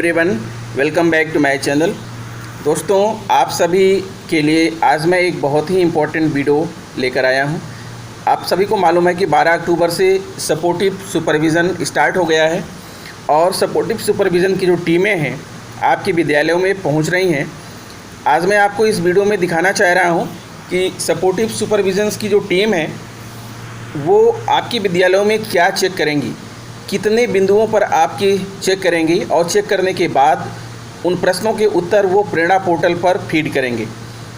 Everyone, welcome back to my channel. दोस्तों, आप सभी के लिए आज मैं एक बहुत ही इम्पोर्टेंट वीडियो लेकर आया हूं। आप सभी को मालूम है कि 12 अक्टूबर से सपोर्टिव सुपरविज़न स्टार्ट हो गया है और सपोर्टिव सुपरविज़न की जो टीमें हैं आपके विद्यालयों में पहुंच रही हैं। आज मैं आपको इस वीडियो में दिखाना चाह रहा हूं कि सपोर्टिव सुपरविज़न्स की जो टीम है वो आपके विद्यालयों में क्या चेक करेंगी, कितने बिंदुओं पर आपकी चेक करेंगी और चेक करने के बाद उन प्रश्नों के उत्तर वो प्रेरणा पोर्टल पर फीड करेंगे।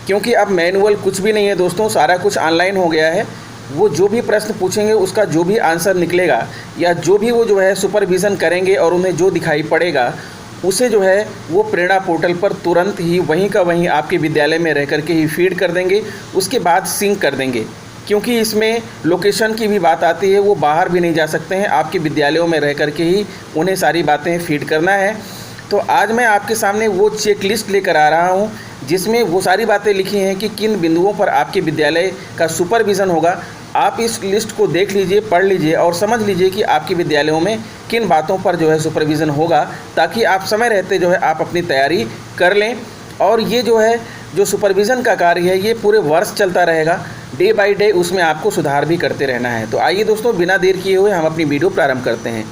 क्योंकि अब मैनुअल कुछ भी नहीं है दोस्तों, सारा कुछ ऑनलाइन हो गया है। वो जो भी प्रश्न पूछेंगे उसका जो भी आंसर निकलेगा या जो भी वो सुपरविज़न करेंगे और उन्हें जो दिखाई पड़ेगा उसे वो प्रेरणा पोर्टल पर तुरंत ही वहीं का वहीं आपके विद्यालय में रह कर के ही फीड कर देंगे, उसके बाद सिंक कर देंगे। क्योंकि इसमें लोकेशन की भी बात आती है, वो बाहर भी नहीं जा सकते हैं, आपके विद्यालयों में रह कर के ही उन्हें सारी बातें फीड करना है। तो आज मैं आपके सामने वो चेक लिस्ट लेकर आ रहा हूँ जिसमें वो सारी बातें लिखी हैं कि किन बिंदुओं पर आपके विद्यालय का सुपरविज़न होगा। आप इस लिस्ट को देख लीजिए, पढ़ लीजिए और समझ लीजिए कि आपके विद्यालयों में किन बातों पर सुपरविज़न होगा, ताकि आप समय रहते आप अपनी तैयारी कर लें। और ये जो सुपरविज़न का कार्य है ये पूरे वर्ष चलता रहेगा, डे बाय डे उसमें आपको सुधार भी करते रहना है। तो आइए दोस्तों, बिना देर किए हुए हम अपनी वीडियो प्रारंभ करते हैं।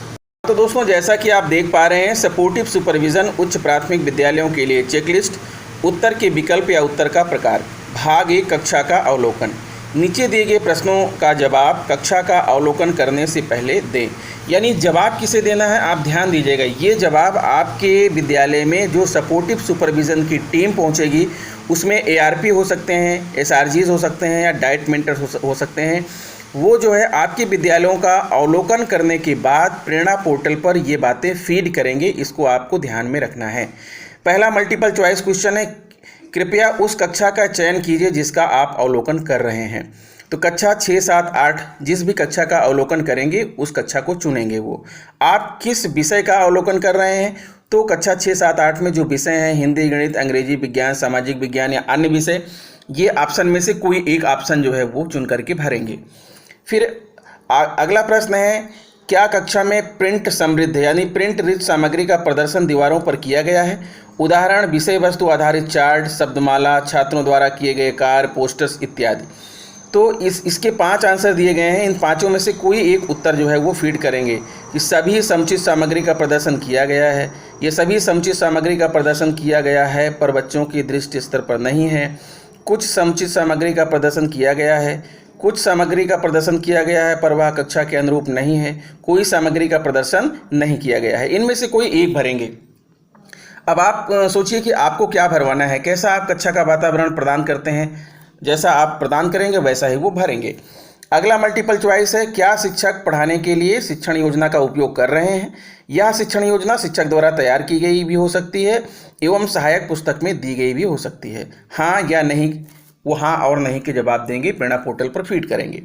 तो दोस्तों, जैसा कि आप देख पा रहे हैं, सपोर्टिव सुपरविज़न उच्च प्राथमिक विद्यालयों के लिए चेकलिस्ट, उत्तर के विकल्प या उत्तर का प्रकार, भाग 1 कक्षा का अवलोकन। नीचे दिए गए प्रश्नों का जवाब कक्षा का अवलोकन करने से पहले दें। यानी जवाब किसे देना है, आप ध्यान दीजिएगा। ये जवाब आपके विद्यालय में जो सपोर्टिव सुपरविज़न की टीम पहुंचेगी उसमें ARP हो सकते हैं, SRGs हो सकते हैं या डाइट मेंटर्स हो सकते हैं। वो आपके विद्यालयों का अवलोकन करने के बाद प्रेरणा पोर्टल पर ये बातें फीड करेंगे। इसको आपको ध्यान में रखना है। पहला मल्टीपल चॉइस क्वेश्चन है, कृपया उस कक्षा का चयन कीजिए जिसका आप अवलोकन कर रहे हैं। तो कक्षा 6, 7, 8 जिस भी कक्षा का अवलोकन करेंगे उस कक्षा को चुनेंगे। वो आप किस विषय का अवलोकन कर रहे हैं, तो कक्षा 6, 7, 8 में जो विषय हैं हिंदी, गणित, अंग्रेजी, विज्ञान, सामाजिक विज्ञान या अन्य विषय, ये ऑप्शन में से कोई एक ऑप्शन वो चुन करके भरेंगे। फिर अगला प्रश्न है, क्या कक्षा में प्रिंट समृद्ध यानी प्रिंट रिच सामग्री का प्रदर्शन दीवारों पर किया गया है। उदाहरण, विषय वस्तु आधारित चार्ट, शब्दमाला, छात्रों द्वारा किए गए कार्य, पोस्टर्स इत्यादि। तो इसके 5 आंसर दिए गए हैं। इन पाँचों में से कोई एक उत्तर वो फीड करेंगे कि सभी समुचित सामग्री का प्रदर्शन किया गया है। ये सभी समुचित सामग्री का प्रदर्शन किया गया है पर बच्चों की दृष्टि स्तर पर नहीं है। कुछ समुचित सामग्री का प्रदर्शन किया गया है, कुछ सामग्री का प्रदर्शन किया गया है पर वह कक्षा के अनुरूप नहीं है, कोई सामग्री का प्रदर्शन नहीं किया गया है। इनमें से कोई एक भरेंगे। अब आप सोचिए कि आपको क्या भरवाना है, कैसा आप कक्षा का वातावरण प्रदान करते हैं। जैसा आप प्रदान करेंगे वैसा ही वो भरेंगे। अगला मल्टीपल चॉइस है, क्या शिक्षक पढ़ाने के लिए शिक्षण योजना का उपयोग कर रहे हैं। यह शिक्षण योजना शिक्षक द्वारा तैयार की गई भी हो सकती है एवं सहायक पुस्तक में दी गई भी हो सकती है। हाँ या नहीं, वो हाँ और नहीं के जवाब देंगे, प्रेरणा पोर्टल पर फीड करेंगे।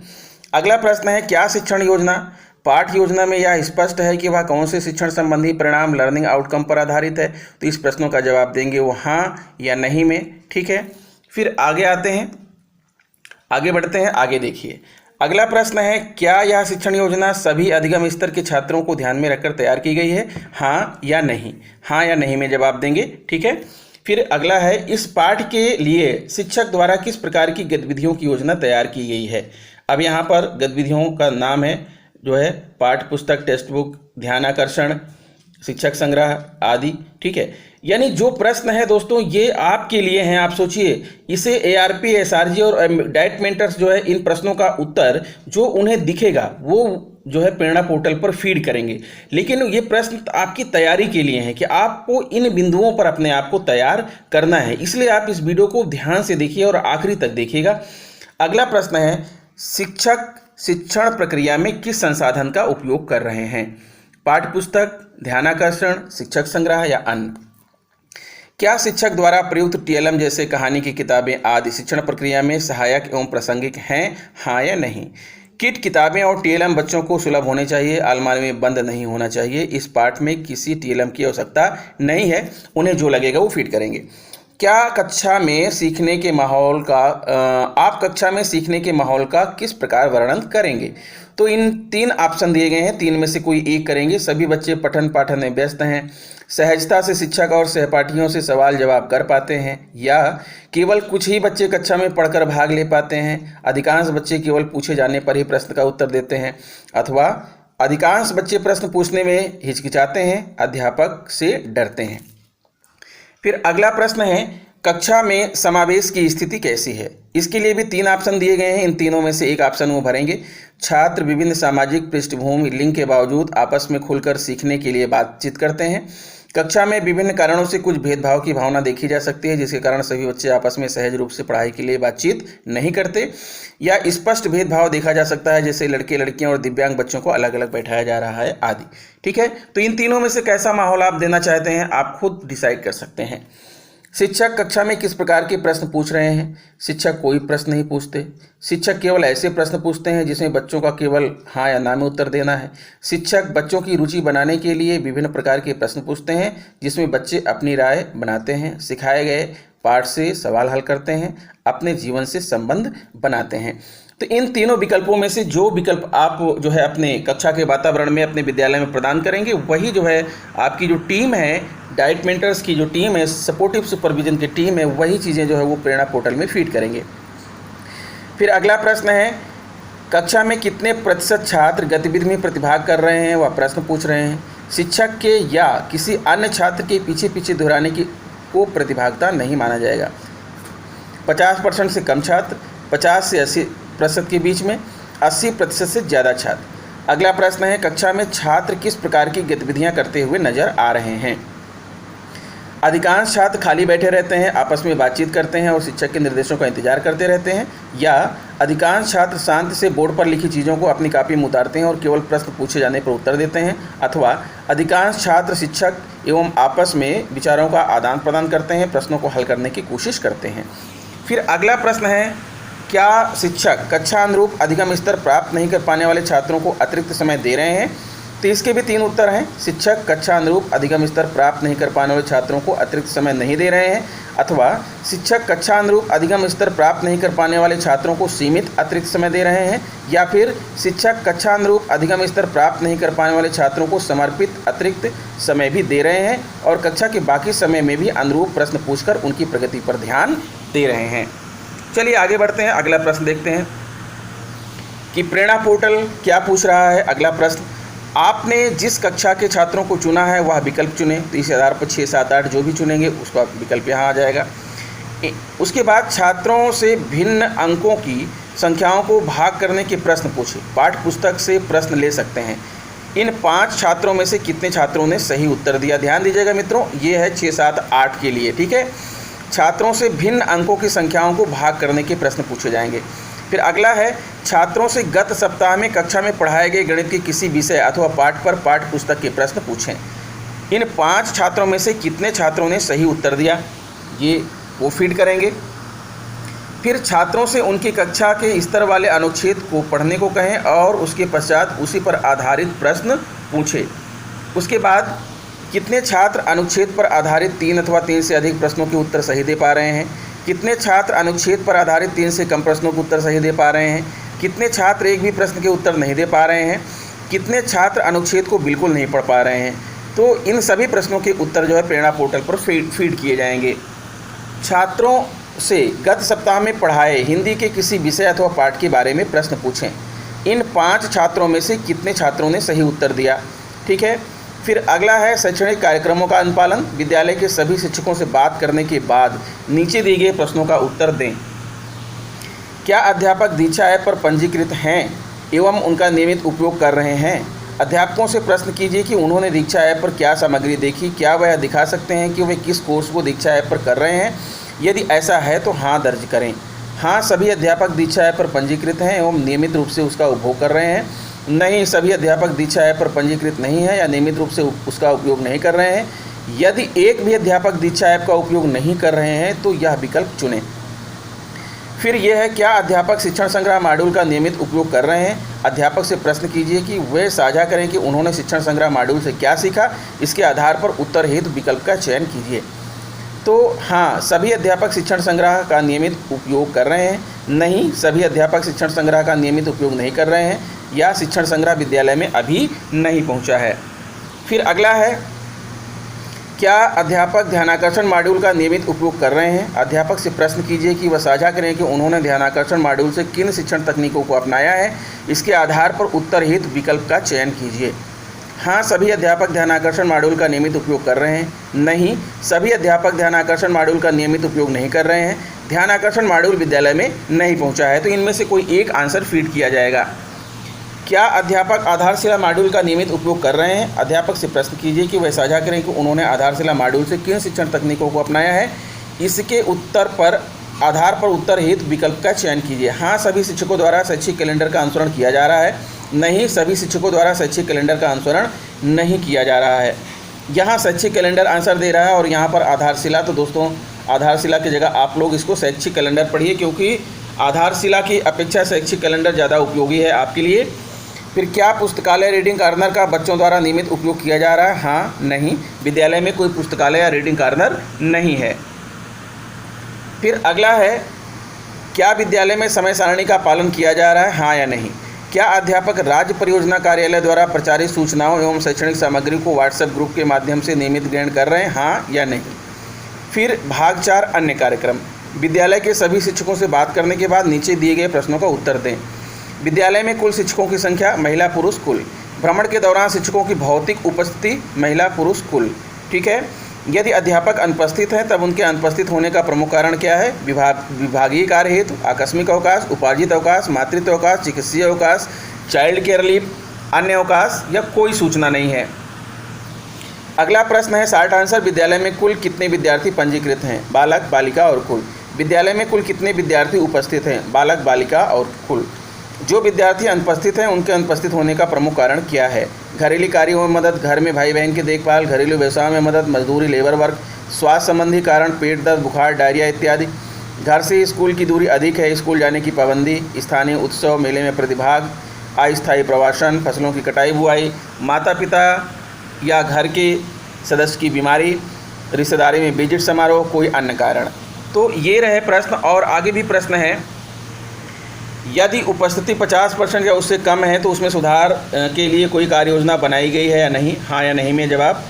अगला प्रश्न है, क्या शिक्षण योजना पाठ योजना में यह स्पष्ट है कि वह कौन से शिक्षण संबंधी परिणाम लर्निंग आउटकम पर आधारित है। तो इस प्रश्नों का जवाब देंगे वो हाँ या नहीं में। ठीक है, फिर आगे आते हैं, आगे बढ़ते हैं। आगे देखिए, अगला प्रश्न है, क्या यह शिक्षण योजना सभी अधिगम स्तर के छात्रों को ध्यान में रखकर तैयार की गई है। हाँ या नहीं, हाँ या नहीं में जवाब देंगे। ठीक है, फिर अगला है, इस पाठ के लिए शिक्षक द्वारा किस प्रकार की गतिविधियों की योजना तैयार की गई है। अब यहाँ पर गतिविधियों का नाम है पाठ्य पुस्तक, टेक्स्ट बुक, ध्यान आकर्षण, शिक्षक संग्रह आदि। ठीक है, यानी जो प्रश्न है दोस्तों ये आपके लिए हैं। आप सोचिए, इसे ARP, SRG और डाइट मेंटर्स इन प्रश्नों का उत्तर जो उन्हें दिखेगा वो प्रेरणा पोर्टल पर फीड करेंगे। लेकिन ये प्रश्न आपकी तैयारी के लिए हैं कि आपको इन बिंदुओं पर अपने आप को तैयार करना है। इसलिए आप इस वीडियो को ध्यान से देखिए और आखिरी तक देखिएगा। अगला प्रश्न है, शिक्षक शिक्षण प्रक्रिया में किस संसाधन का उपयोग कर रहे हैं। पाठ्य पुस्तक, ध्यानाकर्षण, शिक्षक संग्रह या अन्य। क्या शिक्षक द्वारा प्रयुक्त TLM जैसे कहानी की किताबें आदि शिक्षण प्रक्रिया में सहायक एवं प्रासंगिक हैं। हाँ या नहीं। किट किताबें और TLM बच्चों को सुलभ होने चाहिए, अलमारी में बंद नहीं होना चाहिए। इस पाठ में किसी TLM की आवश्यकता नहीं है, उन्हें जो लगेगा वो फीड करेंगे। क्या कक्षा में सीखने के माहौल का आप कक्षा में सीखने के माहौल का किस प्रकार वर्णन करेंगे। तो इन 3 ऑप्शन दिए गए हैं, 3 में से कोई एक करेंगे। सभी बच्चे पठन पाठन में व्यस्त हैं, सहजता से शिक्षक और सहपाठियों से सवाल जवाब कर पाते हैं, या केवल कुछ ही बच्चे कक्षा में पढ़कर भाग ले पाते हैं, अधिकांश बच्चे केवल पूछे जाने पर ही प्रश्न का उत्तर देते हैं, अथवा अधिकांश बच्चे प्रश्न पूछने में हिचकिचाते हैं, अध्यापक से डरते हैं। फिर अगला प्रश्न है, कक्षा में समावेश की स्थिति कैसी है? इसके लिए भी 3 ऑप्शन दिए गए हैं, इन तीनों में से एक ऑप्शन वो भरेंगे। छात्र विभिन्न सामाजिक पृष्ठभूमि लिंग के बावजूद आपस में खुलकर सीखने के लिए बातचीत करते हैं। कक्षा में विभिन्न कारणों से कुछ भेदभाव की भावना देखी जा सकती है, जिसके कारण सभी बच्चे आपस में सहज रूप से पढ़ाई के लिए बातचीत नहीं करते, या स्पष्ट भेदभाव देखा जा सकता है, जैसे लड़के लड़कियां और दिव्यांग बच्चों को अलग अलग बैठाया जा रहा है आदि। ठीक है, तो इन तीनों में से कैसा माहौल आप देना चाहते हैं, आप खुद डिसाइड कर सकते हैं। शिक्षक कक्षा में किस प्रकार के प्रश्न पूछ रहे हैं? शिक्षक कोई प्रश्न नहीं पूछते। शिक्षक केवल ऐसे प्रश्न पूछते हैं जिसमें बच्चों का केवल हाँ या ना में उत्तर देना है। शिक्षक बच्चों की रुचि बनाने के लिए विभिन्न प्रकार के प्रश्न पूछते हैं, जिसमें बच्चे अपनी राय बनाते हैं, सिखाए गए पाठ से सवाल हल करते हैं, अपने जीवन से संबंध बनाते हैं। तो इन तीनों विकल्पों में से जो विकल्प आप जो है अपने कक्षा के वातावरण में अपने विद्यालय में प्रदान करेंगे, वही जो है आपकी जो टीम है, डाइट मेंटर्स की जो टीम है, सपोर्टिव सुपरविजन की टीम है, वही चीज़ें जो है वो प्रेरणा पोर्टल में फीड करेंगे। फिर अगला प्रश्न है, कक्षा में कितने प्रतिशत छात्र गतिविधि में प्रतिभाग कर रहे हैं, वह प्रश्न पूछ रहे हैं। शिक्षक के या किसी अन्य छात्र के पीछे पीछे दोहराने की को प्रतिभागिता नहीं माना जाएगा। 50% से कम छात्र, 50 से 80% के बीच में, 80% से ज़्यादा छात्र। अगला प्रश्न है, कक्षा में छात्र किस प्रकार की गतिविधियां करते हुए नजर आ रहे हैं? अधिकांश छात्र खाली बैठे रहते हैं, आपस में बातचीत करते हैं और शिक्षक के निर्देशों का इंतजार करते रहते हैं, या अधिकांश छात्र शांति से बोर्ड पर लिखी चीज़ों को अपनी कॉपी में उतारते हैं और केवल प्रश्न पूछे जाने पर उत्तर देते हैं, अथवा अधिकांश छात्र शिक्षक एवं आपस में विचारों का आदान प्रदान करते हैं, प्रश्नों को हल करने की कोशिश करते हैं। फिर अगला प्रश्न है, क्या शिक्षक कक्षा अनुरूप अधिगम स्तर प्राप्त नहीं कर पाने वाले छात्रों को अतिरिक्त समय दे रहे हैं? तो इसके भी 3 उत्तर हैं। शिक्षक कक्षा अनुरूप अधिगम स्तर प्राप्त नहीं कर पाने वाले छात्रों को अतिरिक्त समय नहीं दे रहे हैं, अथवा शिक्षक कक्षा अनुरूप अधिगम स्तर प्राप्त नहीं कर पाने वाले छात्रों को सीमित अतिरिक्त समय दे रहे हैं, या फिर शिक्षक कक्षा अनुरूप अधिगम स्तर प्राप्त नहीं कर पाने वाले छात्रों को समर्पित अतिरिक्त समय भी दे रहे हैं और कक्षा के बाकी समय में भी अनुरूप प्रश्न पूछकर उनकी प्रगति पर ध्यान दे रहे हैं। चलिए आगे बढ़ते हैं, अगला प्रश्न देखते हैं कि प्रेरणा पोर्टल क्या पूछ रहा है। अगला प्रश्न, आपने जिस कक्षा के छात्रों को चुना है वह विकल्प चुने। तो इस आधार पर 6, 7, 8 जो भी चुनेंगे उसका विकल्प यहाँ आ जाएगा। उसके बाद छात्रों से भिन्न अंकों की संख्याओं को भाग करने के प्रश्न पूछे। पाठ्य पुस्तक से प्रश्न ले सकते हैं। इन 5 छात्रों में से कितने छात्रों ने सही उत्तर दिया? ध्यान दीजिएगा मित्रों, ये है 6, 7, 8 के लिए। ठीक है, छात्रों से भिन्न अंकों की संख्याओं को भाग करने के प्रश्न पूछे जाएंगे। फिर अगला है, छात्रों से गत सप्ताह में कक्षा में पढ़ाए गए गणित के किसी विषय अथवा पाठ पर पाठ्य पुस्तक के प्रश्न पूछें। इन 5 छात्रों में से कितने छात्रों ने सही उत्तर दिया, ये वो फीड करेंगे। फिर छात्रों से उनकी कक्षा के स्तर वाले अनुच्छेद को पढ़ने को कहें और उसके पश्चात उसी पर आधारित प्रश्न पूछें। उसके बाद कितने छात्र अनुच्छेद पर आधारित 3 अथवा 3 से अधिक प्रश्नों के उत्तर सही दे पा रहे हैं? कितने छात्र अनुच्छेद पर आधारित 3 से कम प्रश्नों के उत्तर सही दे पा रहे हैं? कितने छात्र एक भी प्रश्न के उत्तर नहीं दे पा रहे हैं? कितने छात्र अनुच्छेद को बिल्कुल नहीं पढ़ पा रहे हैं? तो इन सभी प्रश्नों के उत्तर जो है प्रेरणा पोर्टल पर फीड किए जाएंगे। छात्रों से गत सप्ताह में पढ़ाए हिंदी के किसी विषय अथवा पाठ के बारे में प्रश्न पूछें। इन 5 छात्रों में से कितने छात्रों ने सही उत्तर दिया? ठीक है। फिर अगला है, शैक्षणिक कार्यक्रमों का अनुपालन। विद्यालय के सभी शिक्षकों से बात करने के बाद नीचे दिए गए प्रश्नों का उत्तर दें। क्या अध्यापक दीक्षा ऐप पर पंजीकृत हैं एवं उनका नियमित उपयोग कर रहे हैं? अध्यापकों से प्रश्न कीजिए कि उन्होंने दीक्षा ऐप पर क्या सामग्री देखी, क्या वह दिखा सकते हैं कि वे किस कोर्स को दीक्षा ऐप पर कर रहे हैं? यदि ऐसा है तो हाँ दर्ज करें। हाँ, सभी अध्यापक दीक्षा ऐप पर पंजीकृत हैं एवं नियमित रूप से उसका उपभोग कर रहे हैं। नहीं, सभी अध्यापक दीक्षा ऐप पर पंजीकृत नहीं है या नियमित रूप से उसका उपयोग नहीं कर रहे हैं। यदि एक भी अध्यापक दीक्षा ऐप का उपयोग नहीं कर रहे हैं तो यह विकल्प चुनें। फिर यह है, क्या अध्यापक शिक्षण संग्रह मॉड्यूल का नियमित उपयोग कर रहे हैं? अध्यापक से प्रश्न कीजिए कि वे साझा करें कि उन्होंने शिक्षण संग्रह मॉड्यूल से क्या सीखा। इसके आधार पर उत्तर हेतु विकल्प का चयन कीजिए। तो हाँ, सभी अध्यापक शिक्षण संग्रह का नियमित उपयोग कर रहे हैं। नहीं, सभी अध्यापक शिक्षण संग्रह का नियमित उपयोग नहीं कर रहे हैं, या शिक्षण संग्रह विद्यालय में अभी नहीं पहुंचा है। फिर अगला है, क्या अध्यापक ध्यानाकर्षण मॉड्यूल का नियमित उपयोग कर रहे हैं? अध्यापक से प्रश्न कीजिए कि वह साझा करें कि उन्होंने ध्यानाकर्षण मॉड्यूल से किन शिक्षण तकनीकों को अपनाया है। इसके आधार पर उत्तर हेतु विकल्प का चयन कीजिए। हाँ, सभी अध्यापक ध्यानाकर्षण मॉड्यूल का नियमित उपयोग कर रहे हैं। नहीं, सभी अध्यापक ध्यानाकर्षण मॉड्यूल का नियमित उपयोग नहीं कर रहे हैं। ध्यानाकर्षण मॉड्यूल विद्यालय में नहीं पहुंचा है, तो इनमें से कोई एक आंसर फीड किया जाएगा। क्या अध्यापक आधारशिला मॉड्यूल का नियमित उपयोग कर रहे हैं? अध्यापक से प्रश्न कीजिए कि वह साझा करें कि उन्होंने आधारशिला मॉड्यूल से किन शिक्षण तकनीकों को अपनाया है। इसके आधार पर उत्तर हेतु विकल्प का चयन कीजिए। हाँ, सभी शिक्षकों द्वारा शैक्षिक कैलेंडर का अनुसरण किया जा रहा है। नहीं, सभी शिक्षकों द्वारा शैक्षिक कैलेंडर का अनुसरण नहीं किया जा रहा है। यहाँ शैक्षिक कैलेंडर आंसर दे रहा है और यहाँ पर आधारशिला, तो दोस्तों आधारशिला की जगह आप लोग इसको शैक्षिक कैलेंडर पढ़िए, क्योंकि आधारशिला की अपेक्षा शैक्षिक कैलेंडर ज़्यादा उपयोगी है आपके लिए। फिर क्या पुस्तकालय रीडिंग कॉर्नर का बच्चों द्वारा नियमित उपयोग किया जा रहा है? हाँ, नहीं, विद्यालय में कोई पुस्तकालय या रीडिंग कॉर्नर नहीं है। फिर अगला है, क्या विद्यालय में समय सारणी का पालन किया जा रहा है? हाँ या नहीं। क्या अध्यापक राज्य परियोजना कार्यालय द्वारा प्रचारित सूचनाओं एवं शैक्षणिक सामग्री को व्हाट्सएप ग्रुप के माध्यम से नियमित ग्रहण कर रहे हैं? हाँ या नहीं। फिर भाग 4 अन्य कार्यक्रम, विद्यालय के सभी शिक्षकों से बात करने के बाद नीचे दिए गए प्रश्नों का उत्तर दें। विद्यालय में कुल शिक्षकों की संख्या महिला पुरुष कुल। भ्रमण के दौरान शिक्षकों की भौतिक उपस्थिति महिला पुरुष कुल। ठीक है। यदि अध्यापक अनुपस्थित हैं तब उनके अनुपस्थित होने का प्रमुख कारण क्या है? विभागीय कार्य हेतु, आकस्मिक अवकाश, उपार्जित अवकाश, मातृत्व अवकाश, चिकित्सीय अवकाश, चाइल्ड केयर लीव, अन्य अवकाश, या कोई सूचना नहीं है। अगला प्रश्न है शॉर्ट आंसर, विद्यालय में कुल कितने विद्यार्थी पंजीकृत हैं? बालक, बालिका और कुल। विद्यालय में कुल कितने विद्यार्थी उपस्थित हैं? बालक, बालिका और कुल। जो विद्यार्थी अनुपस्थित हैं उनके अनुपस्थित होने का प्रमुख कारण क्या है? घरेलू कार्यों में मदद, घर में भाई बहन की देखभाल, घरेलू व्यवसाय में मदद, मजदूरी, लेबर वर्क, स्वास्थ्य संबंधी कारण, पेट दर्द, बुखार, डायरिया इत्यादि। घर से स्कूल की दूरी अधिक है, स्कूल जाने की पाबंदी, स्थानीय उत्सव मेले में प्रतिभाग, अस्थायी प्रवासन, फसलों की कटाई बुआई, माता पिता या घर के सदस्य की बीमारी, रिश्तेदारी में विजिट समारोह, कोई अन्य कारण। तो ये रहे प्रश्न। और आगे भी प्रश्न है, यदि उपस्थिति 50% या उससे कम है तो उसमें सुधार के लिए कोई कार्य योजना बनाई गई है या नहीं? हाँ या नहीं में जवाब।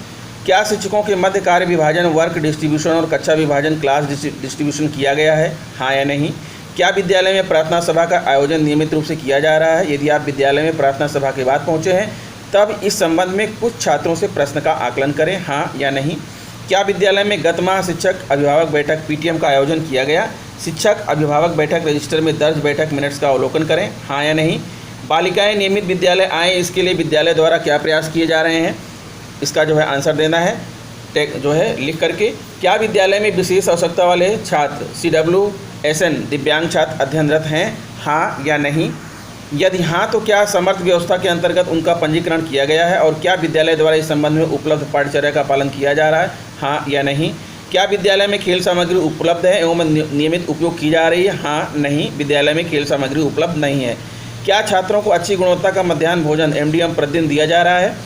क्या शिक्षकों के मध्य कार्य विभाजन, वर्क डिस्ट्रीब्यूशन और कक्षा विभाजन, क्लास डिस्ट्रीब्यूशन किया गया है? हाँ या नहीं। क्या विद्यालय में प्रार्थना सभा का आयोजन नियमित रूप से किया जा रहा है? यदि आप विद्यालय में प्रार्थना सभा के बाद पहुँचे हैं तब इस संबंध में कुछ छात्रों से प्रश्न का आकलन करें, हाँ या नहीं। क्या विद्यालय में गत माह शिक्षक अभिभावक बैठक PTM का आयोजन किया गया? शिक्षक अभिभावक बैठक रजिस्टर में दर्ज बैठक मिनट्स का अवलोकन करें, हाँ या नहीं। बालिकाएं नियमित विद्यालय आएँ, इसके लिए विद्यालय द्वारा क्या प्रयास किए जा रहे हैं? इसका जो है आंसर देना है जो है लिख करके। क्या विद्यालय में विशेष आवश्यकता वाले छात्र CWSN दिव्यांग छात्र अध्ययनरत हैं, हाँ या नहीं। यदि हाँ तो क्या समर्थ व्यवस्था के अंतर्गत उनका पंजीकरण किया गया है? और क्या विद्यालय द्वारा इस संबंध में उपलब्ध पाठ्यचर्या का पालन किया जा रहा है, हाँ या नहीं। क्या विद्यालय में खेल सामग्री उपलब्ध है एवं नियमित उपयोग की जा रही है, हाँ नहीं। विद्यालय में खेल सामग्री उपलब्ध नहीं है। क्या छात्रों को अच्छी गुणवत्ता का मध्याह्न भोजन MDM प्रतिदिन दिया जा रहा है?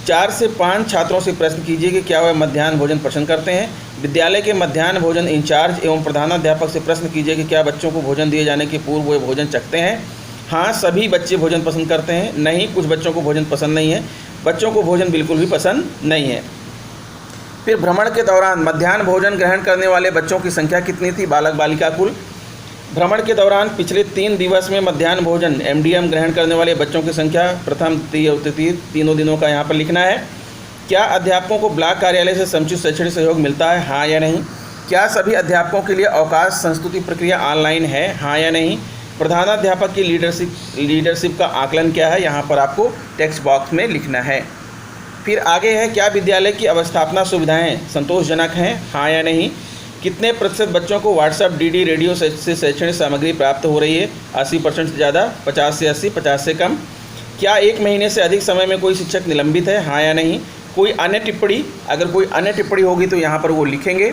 4 से 5 छात्रों से प्रश्न कीजिए कि क्या वह मध्याह्न भोजन पसंद करते हैं। विद्यालय के मध्याह्न भोजन इंचार्ज एवं प्रधानाध्यापक से प्रश्न कीजिए कि क्या बच्चों को भोजन दिए जाने के पूर्व वे भोजन चखते हैं। हाँ, सभी बच्चे भोजन पसंद करते हैं। नहीं, कुछ बच्चों को भोजन पसंद नहीं है। बच्चों को भोजन बिल्कुल भी पसंद नहीं है। फिर भ्रमण के दौरान मध्याह्न भोजन ग्रहण करने वाले बच्चों की संख्या कितनी थी? बालक, बालिका, कुल। भ्रमण के दौरान पिछले 3 दिवस में मध्याह्न भोजन MDM ग्रहण करने वाले बच्चों की संख्या प्रथम, द्वितीय और तृतीय तीनों दिनों का यहाँ पर लिखना है। क्या अध्यापकों को ब्लॉक कार्यालय से समुचित शैक्षणिक सहयोग मिलता है, हाँ या नहीं। क्या सभी अध्यापकों के लिए अवकाश संस्तुति प्रक्रिया ऑनलाइन है, हाँ या नहीं। प्रधानाध्यापक की लीडरशिप का आकलन क्या है, यहाँ पर आपको टेक्स्ट बॉक्स में लिखना है। फिर आगे है, क्या विद्यालय की अवस्थापना सुविधाएं संतोषजनक हैं, हाँ या नहीं। कितने प्रतिशत बच्चों को व्हाट्सएप DD रेडियो से शैक्षणिक सामग्री प्राप्त हो रही है? 80% से ज़्यादा, 50 से 80, 50 से कम। क्या 1 महीने से अधिक समय में कोई शिक्षक निलंबित है, हाँ या नहीं। कोई अन्य टिप्पणी, अगर कोई अन्य टिप्पणी होगी तो यहाँ पर वो लिखेंगे।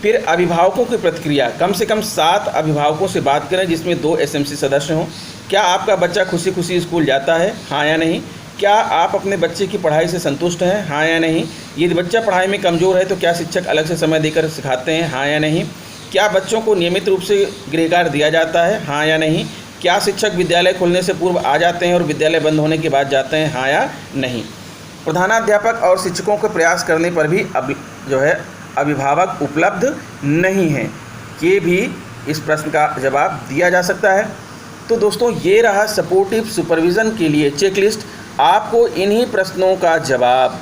फिर अभिभावकों की प्रतिक्रिया, कम से कम 7 अभिभावकों से बात करें जिसमें 2 SMC सदस्य हों। क्या आपका बच्चा खुशी खुशी स्कूल जाता है, हाँ या नहीं। क्या आप अपने बच्चे की पढ़ाई से संतुष्ट हैं, हाँ या नहीं। यदि बच्चा पढ़ाई में कमज़ोर है तो क्या शिक्षक अलग से समय देकर सिखाते हैं, हाँ या नहीं। क्या बच्चों को नियमित रूप से गृहकार्य दिया जाता है, हाँ या नहीं। क्या शिक्षक विद्यालय खुलने से पूर्व आ जाते हैं और विद्यालय बंद होने के बाद जाते हैं, हाँ या नहीं। प्रधानाध्यापक और शिक्षकों के प्रयास करने पर भी अब जो है अभिभावक उपलब्ध नहीं हैं। ये भी इस प्रश्न का जवाब दिया जा सकता है। तो दोस्तों ये रहा सपोर्टिव सुपरविज़न के लिए चेकलिस्ट। आपको इन्हीं प्रश्नों का जवाब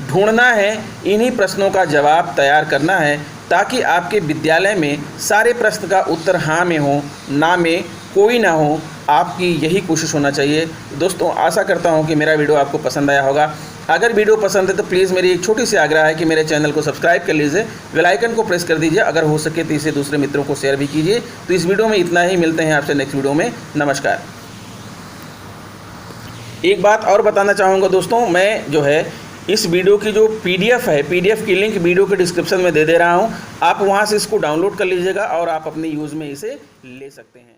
ढूंढना है, इन्हीं प्रश्नों का जवाब तैयार करना है, ताकि आपके विद्यालय में सारे प्रश्न का उत्तर हाँ में हो, ना में कोई ना हो। आपकी यही कोशिश होना चाहिए। दोस्तों आशा करता हूँ कि मेरा वीडियो आपको पसंद आया होगा। अगर वीडियो पसंद है तो प्लीज़ मेरी एक छोटी सी आग्रह है कि मेरे चैनल को सब्सक्राइब कर लीजिए, बेल आइकन को प्रेस कर दीजिए। अगर हो सके तो इसे दूसरे मित्रों को शेयर भी कीजिए। तो इस वीडियो में इतना ही, मिलते हैं आपसे नेक्स्ट वीडियो में। नमस्कार। एक बात और बताना चाहूँगा दोस्तों, मैं जो है इस वीडियो की जो PDF है, PDF की लिंक वीडियो के डिस्क्रिप्शन में दे रहा हूँ। आप वहाँ से इसको डाउनलोड कर लीजिएगा और आप अपने यूज़ में इसे ले सकते हैं।